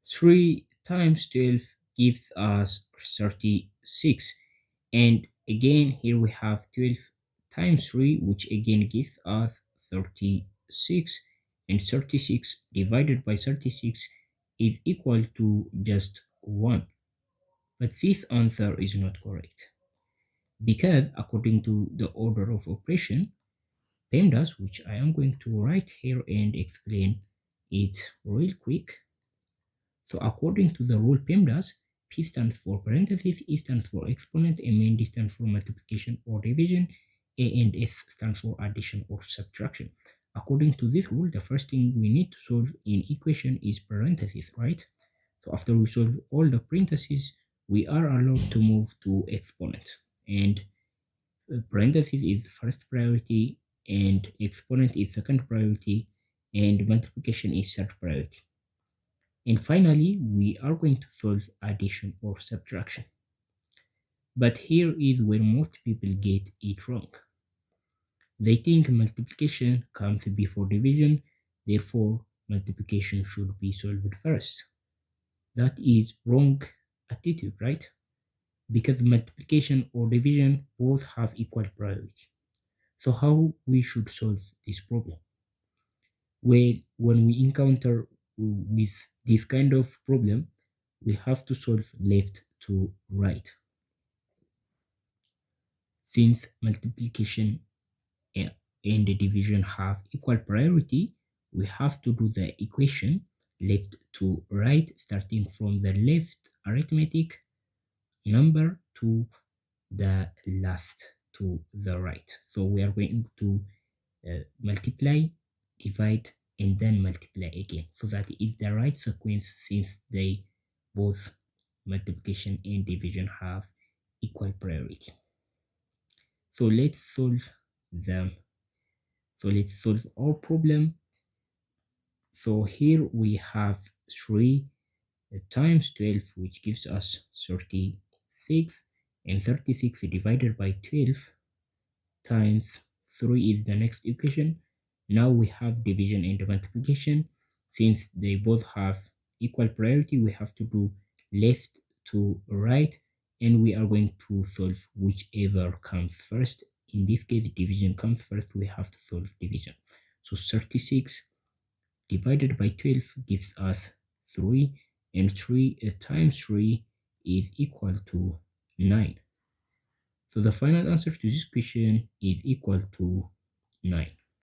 3 times 12 gives us 36. And again, here we have 12 times 3, which again gives us 36. And 36 divided by 36 is equal to just 1. But this answer is not correct because according to the order of operation, PEMDAS, which I am going to write here and explain it real quick. So according to the rule PEMDAS, P stands for parentheses, E stands for exponent, and main D stands for multiplication or division, A and S stands for addition or subtraction. According to this rule, the first thing we need to solve in equation is parentheses, right? So after we solve all the parentheses, we are allowed to move to exponent. And parentheses is first priority, and exponent is second priority, and multiplication is third priority. And finally, we are going to solve addition or subtraction. But here is where most people get it wrong. They think multiplication comes before division, therefore multiplication should be solved first. That is wrong attitude, right? Because multiplication or division both have equal priority. So how we should solve this problem? Well, when we encounter with this kind of problem, we have to solve left to right. Since multiplication and the division have equal priority, we have to do the equation left to right, starting from the left arithmetic number to the last to the right. So we are going to multiply, divide, and then multiply again, so that is the right sequence since they both multiplication and division have equal priority. So let's solve them. So let's solve our problem. So here we have 3 times 12, which gives us 36, and 36 divided by 12 times 3 is the next equation. Now we have division and multiplication. Since they both have equal priority, we have to do left to right, and we are going to solve whichever comes first. In this case, division comes first, we have to solve division. So 36 divided by 12 gives us 3, and 3 times 3 is equal to 9. So the final answer to this question is equal to 9.